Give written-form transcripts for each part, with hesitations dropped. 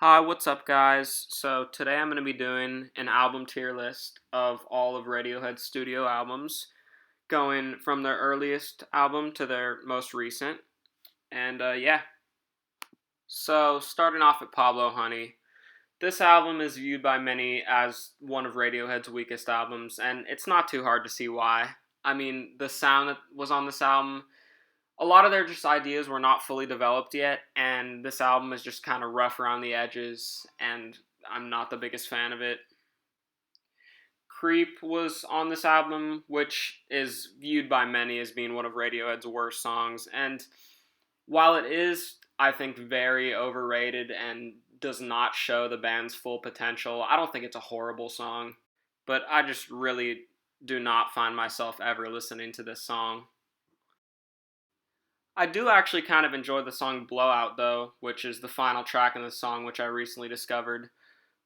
Hi, what's up, guys? So, today I'm going to be doing an album tier list of all of Radiohead's studio albums, going from their earliest album to their most recent. And yeah, so starting off with Pablo Honey. This album is viewed by many as one of Radiohead's weakest albums, and it's not too hard to see why. I mean, the sound that was on this album, a lot of their just ideas were not fully developed yet, and this album is just kind of rough around the edges, and I'm not the biggest fan of it. Creep was on this album, which is viewed by many as being one of Radiohead's worst songs, and while it is, I think, very overrated and does not show the band's full potential, I don't think it's a horrible song, but I just really do not find myself ever listening to this song. I do actually kind of enjoy the song Blowout, though, which is the final track in the song, which I recently discovered.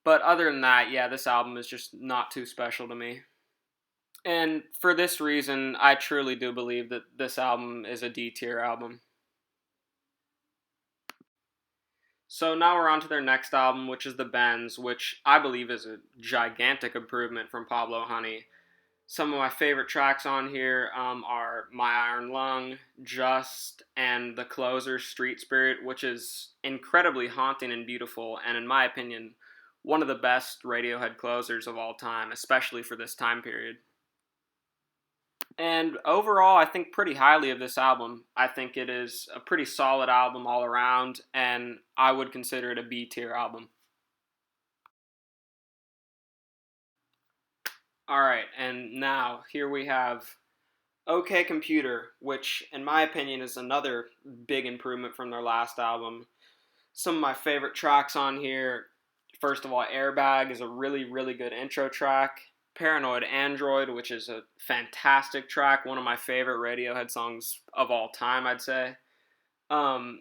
But other than that, yeah, this album is just not too special to me. And for this reason, I truly do believe that this album is a D tier album. So now we're on to their next album, which is The Bends, which I believe is a gigantic improvement from Pablo Honey. Some of my favorite tracks on here are My Iron Lung, Just, and the closer, Street Spirit, which is incredibly haunting and beautiful, and in my opinion, one of the best Radiohead closers of all time, especially for this time period. And overall, I think pretty highly of this album. I think it is a pretty solid album all around, and I would consider it a B tier album. Alright, and now here we have OK Computer, which, in my opinion, is another big improvement from their last album. Some of my favorite tracks on here, first of all, Airbag is a really, really good intro track. Paranoid Android, which is a fantastic track, one of my favorite Radiohead songs of all time, I'd say. Um,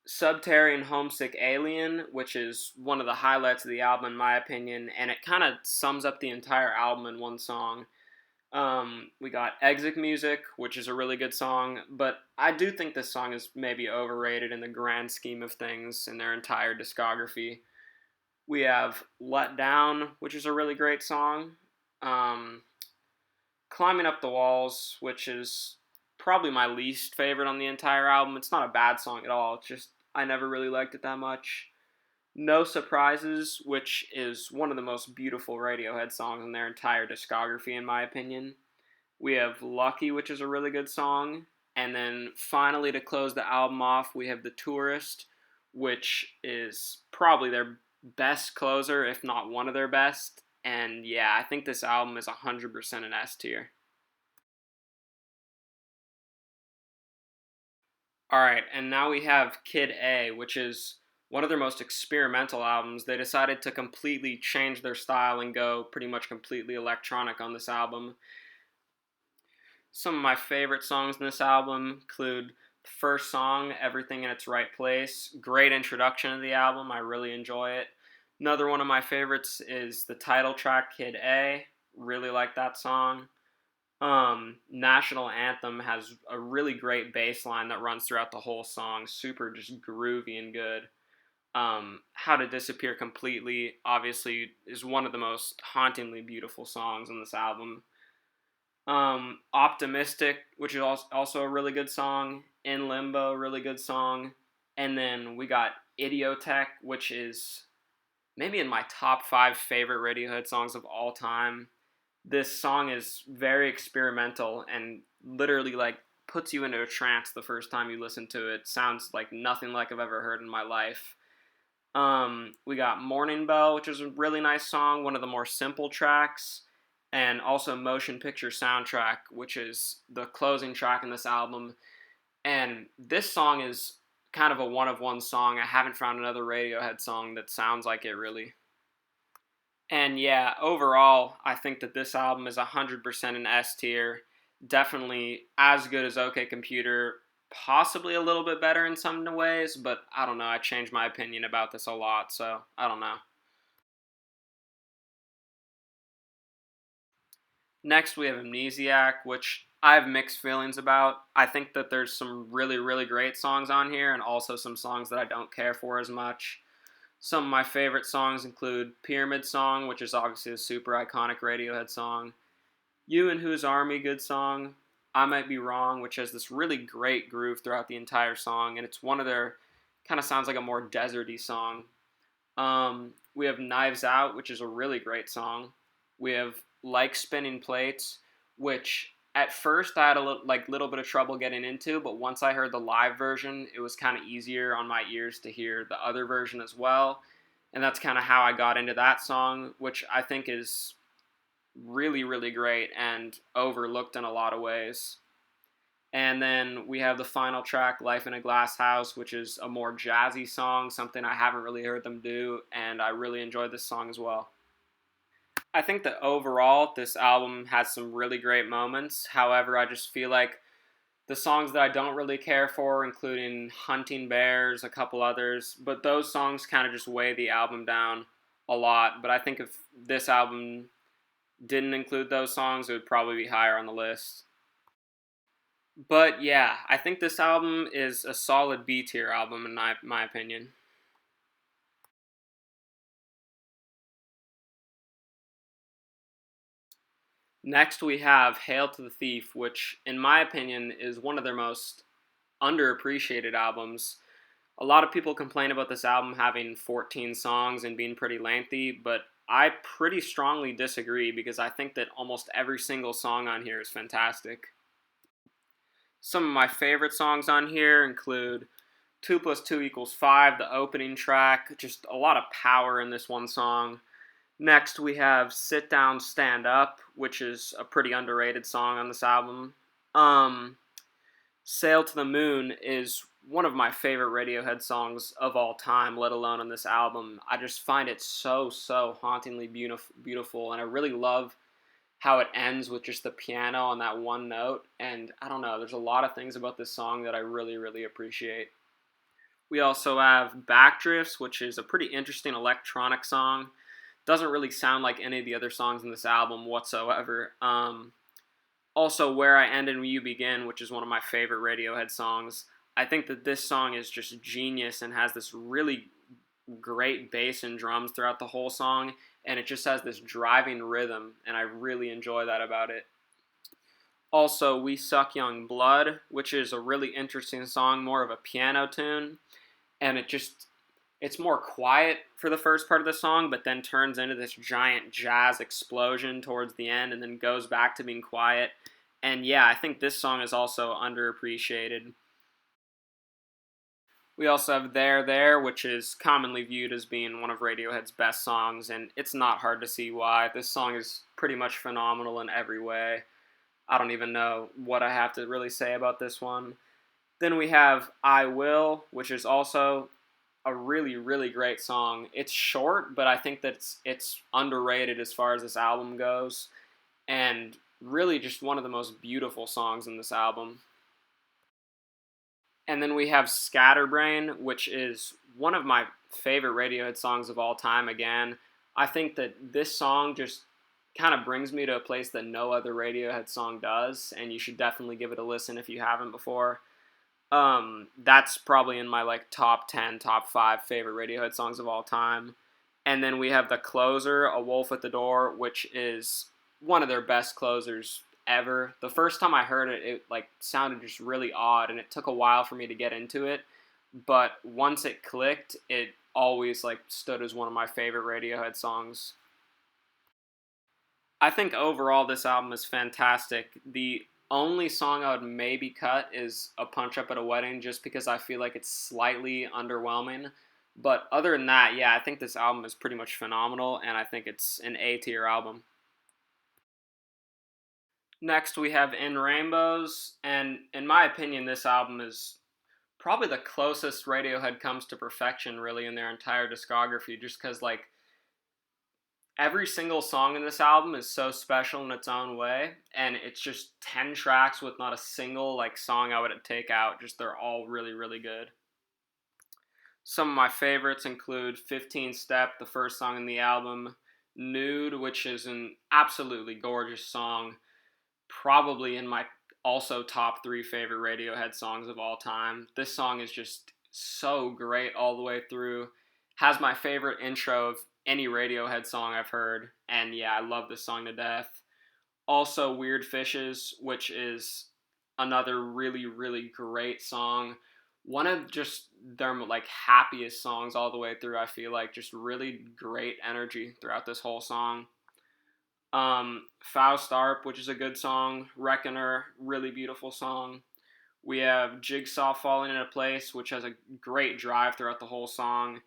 Subterranean Homesick Alien, which is one of the highlights of the album, in my opinion, and it kind of sums up the entire album in one song. We got Exit Music, which is a really good song, but I do think this song is maybe overrated in the grand scheme of things in their entire discography. We have Let Down, which is a really great song. Um, Climbing Up the Walls, which is probably my least favorite on the entire album. It's not a bad song at all, it's just I never really liked it that much. No Surprises, which is one of the most beautiful Radiohead songs in their entire discography, in my opinion. We have Lucky, which is a really good song. And then finally, to close the album off, we have The Tourist, which is probably their best closer, if not one of their best. And yeah, I think this album is 100% an S tier. Alright, and now we have Kid A, which is one of their most experimental albums. They decided to completely change their style and go pretty much completely electronic on this album. Some of my favorite songs in this album include the first song, Everything in Its Right Place. Great introduction to the album. I really enjoy it. Another one of my favorites is the title track, Kid A. Really like that song. National Anthem has a really great bass line that runs throughout the whole song. Super just groovy and good. How to Disappear Completely, obviously, is one of the most hauntingly beautiful songs on this album. Optimistic, which is also a really good song. In Limbo, really good song. And then we got Idiotech, which is maybe in my top five favorite Radiohead songs of all time. This song is very experimental and literally like puts you into a trance the first time you listen to it. Sounds like nothing like I've ever heard in my life. We got Morning Bell, which is a really nice song, one of the more simple tracks, and also Motion Picture Soundtrack, which is the closing track in this album. And this song is kind of a one of one song. I haven't found another Radiohead song that sounds like it really. And yeah, overall, I think that this album is 100% an S tier. Definitely as good as OK Computer, possibly a little bit better in some ways, but I don't know. I changed my opinion about this a lot, so I don't know. Next, we have Amnesiac, which I have mixed feelings about. I think that there's some really, really great songs on here, and also some songs that I don't care for as much. Some of my favorite songs include Pyramid Song, which is obviously a super iconic Radiohead song, You and Whose Army, good song, I Might Be Wrong, which has this really great groove throughout the entire song, and it's one of their kind of sounds like a more deserty song. We have Knives Out, which is a really great song. We have Like Spinning Plates, which at first I had a little bit of trouble getting into, but once I heard the live version, it was kind of easier on my ears to hear the other version as well. And that's kind of how I got into that song, which I think is really, really great and overlooked in a lot of ways. And then we have the final track, Life in a Glass House, which is a more jazzy song, something I haven't really heard them do, and I really enjoyed this song as well. I think that overall, this album has some really great moments. However, I just feel like the songs that I don't really care for, including Hunting Bears, a couple others, but those songs kind of just weigh the album down a lot. But I think if this album didn't include those songs, it would probably be higher on the list. But yeah, I think this album is a solid B tier album in my opinion. Next, we have Hail to the Thief, which, in my opinion, is one of their most underappreciated albums. A lot of people complain about this album having 14 songs and being pretty lengthy, but I pretty strongly disagree because I think that almost every single song on here is fantastic. Some of my favorite songs on here include 2 plus 2 equals 5, the opening track, just a lot of power in this one song. Next, we have Sit Down, Stand Up, which is a pretty underrated song on this album. Um, Sail to the Moon is one of my favorite Radiohead songs of all time, let alone on this album. I just find it so hauntingly beautiful, and I really love how it ends with just the piano on that one note. And I don't know, there's a lot of things about this song that I really appreciate. We also have Backdrifts, which is a pretty interesting electronic song. Doesn't really sound like any of the other songs in this album whatsoever. Also, Where I End and You Begin, which is one of my favorite Radiohead songs. I think that this song is just genius and has this really great bass and drums throughout the whole song, and it just has this driving rhythm, and I really enjoy that about it. Also, We Suck Young Blood, which is a really interesting song, more of a piano tune, and it's more quiet for the first part of the song, but then turns into this giant jazz explosion towards the end and then goes back to being quiet. And yeah, I think this song is also underappreciated. We also have There, which is commonly viewed as being one of Radiohead's best songs, and it's not hard to see why. This song is pretty much phenomenal in every way. I don't even know what I have to really say about this one. Then we have I Will, which is also a really great song. It's short, but I think that it's underrated as far as this album goes, and really just one of the most beautiful songs in this album. And then we have Scatterbrain, which is one of my favorite Radiohead songs of all time. Again, I think that this song just kind of brings me to a place that no other Radiohead song does, and you should definitely give it a listen if you haven't before. That's probably in my like top 10, top 5 favorite Radiohead songs of all time. And then we have the closer, A Wolf at the Door, which is one of their best closers ever. The first time I heard it, it like sounded just really odd, and it took a while for me to get into it. But once it clicked, it always like stood as one of my favorite Radiohead songs. I think overall this album is fantastic. The only song I would maybe cut is A Punch Up at a Wedding, just because I feel like it's slightly underwhelming. But other than that, yeah, I think this album is pretty much phenomenal, and I think it's an A tier album. Next, we have In Rainbows, and in my opinion, this album is probably the closest Radiohead comes to perfection, really, in their entire discography, just because, like, every single song in this album is so special in its own way, and it's just 10 tracks with not a single like song I would take out. Just they're all really good. Some of my favorites include 15 Step, the first song in the album, Nude, which is an absolutely gorgeous song, probably in my also top 3 favorite Radiohead songs of all time. This song is just so great all the way through. Has my favorite intro of any Radiohead song I've heard, and yeah, I love this song to death. Also, Weird Fishes, which is another really, really great song. One of just their like happiest songs all the way through. I feel like just really great energy throughout this whole song. Faust Arp, which is a good song. Reckoner, really beautiful song. We have Jigsaw Falling into Place, which has a great drive throughout the whole song.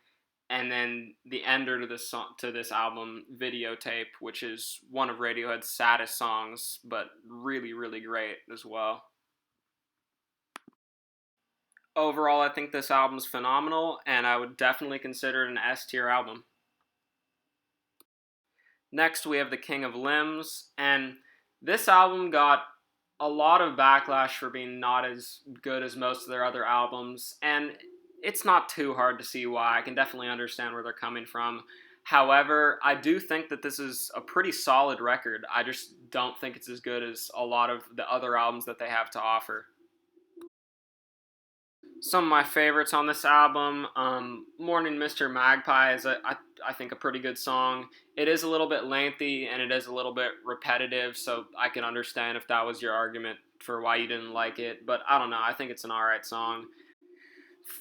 And then the ender to this song, to this album, Videotape, which is one of Radiohead's saddest songs, but really, really great as well. Overall, I think this album's phenomenal, and I would definitely consider it an S tier album. Next, we have The King of Limbs, and this album got a lot of backlash for being not as good as most of their other albums, and it's not too hard to see why. I can definitely understand where they're coming from. However, I do think that this is a pretty solid record. I just don't think it's as good as a lot of the other albums that they have to offer. Some of my favorites on this album, Morning Mr. Magpie is, I think, a pretty good song. It is a little bit lengthy and it is a little bit repetitive, so I can understand if that was your argument for why you didn't like it, but I don't know. I think it's an alright song.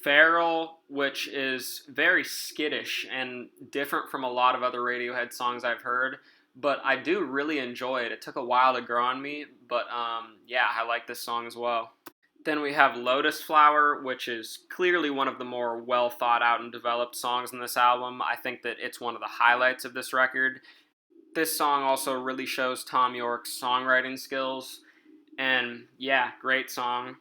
Feral, which is very skittish and different from a lot of other Radiohead songs I've heard, but I do really enjoy it. It took a while to grow on me, but yeah, I like this song as well. Then we have Lotus Flower, which is clearly one of the more well thought out and developed songs in this album. I think that it's one of the highlights of this record. This song also really shows Tom York's songwriting skills, and yeah, great song.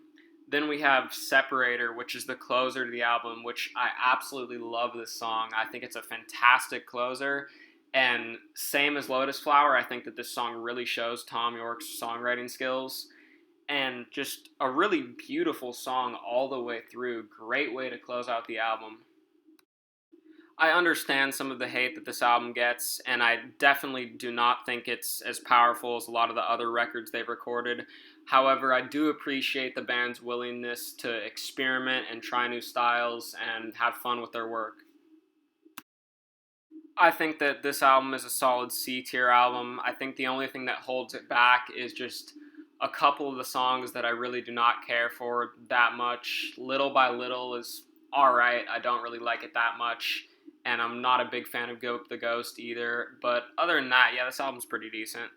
Then we have Separator, which is the closer to the album, which I absolutely love this song. I think it's a fantastic closer. And same as Lotus Flower, I think that this song really shows Tom York's songwriting skills. And just a really beautiful song all the way through. Great way to close out the album. I understand some of the hate that this album gets, and I definitely do not think it's as powerful as a lot of the other records they've recorded. However, I do appreciate the band's willingness to experiment and try new styles and have fun with their work. I think that this album is a solid C tier album. I think the only thing that holds it back is just a couple of the songs that I really do not care for that much. Little by Little is alright. I don't really like it that much. And I'm not a big fan of Goat the Ghost either. But other than that, yeah, this album's pretty decent.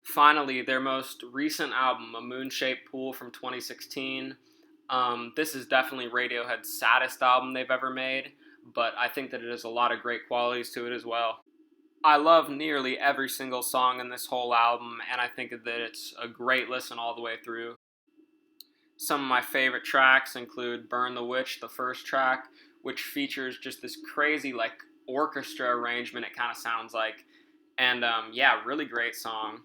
Finally, their most recent album, A Moon-Shaped Pool from 2016. This is definitely Radiohead's saddest album they've ever made, but I think that it has a lot of great qualities to it as well. I love nearly every single song in this whole album, and I think that it's a great listen all the way through. Some of my favorite tracks include Burn the Witch, the first track, which features just this crazy, like, orchestra arrangement, it kind of sounds like. And yeah, really great song.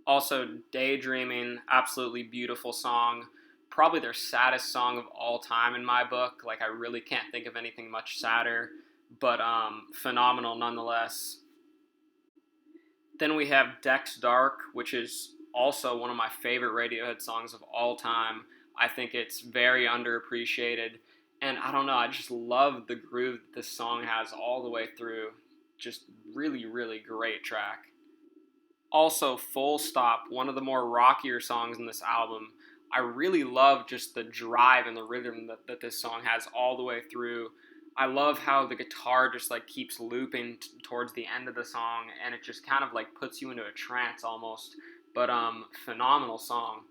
Also, Daydreaming, absolutely beautiful song. Probably their saddest song of all time in my book. Like, I really can't think of anything much sadder, but phenomenal nonetheless. Then we have Dex Dark, which is also one of my favorite Radiohead songs of all time. I think it's very underappreciated. And I don't know, I just love the groove that this song has all the way through. Just really, really great track. Also, Full Stop, one of the more rockier songs in this album. I really love just the drive and the rhythm that this song has all the way through. I love how the guitar just like keeps looping towards the end of the song, and it just kind of like puts you into a trance almost. But phenomenal song.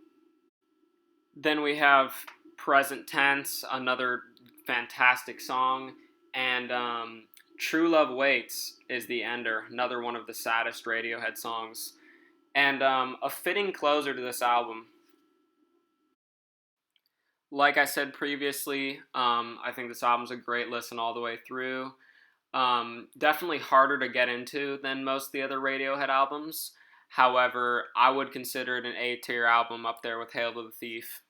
Then we have Present Tense, another fantastic song, and True Love Waits is the ender, another one of the saddest Radiohead songs, and a fitting closer to this album. Like I said previously, I think this album's a great listen all the way through. Definitely harder to get into than most of the other Radiohead albums. However, I would consider it an A tier album up there with Hail to the Thief.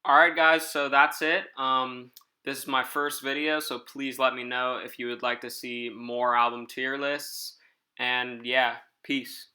Alright, guys, so that's it. This is my first video, so please let me know if you would like to see more album tier lists. And yeah, peace.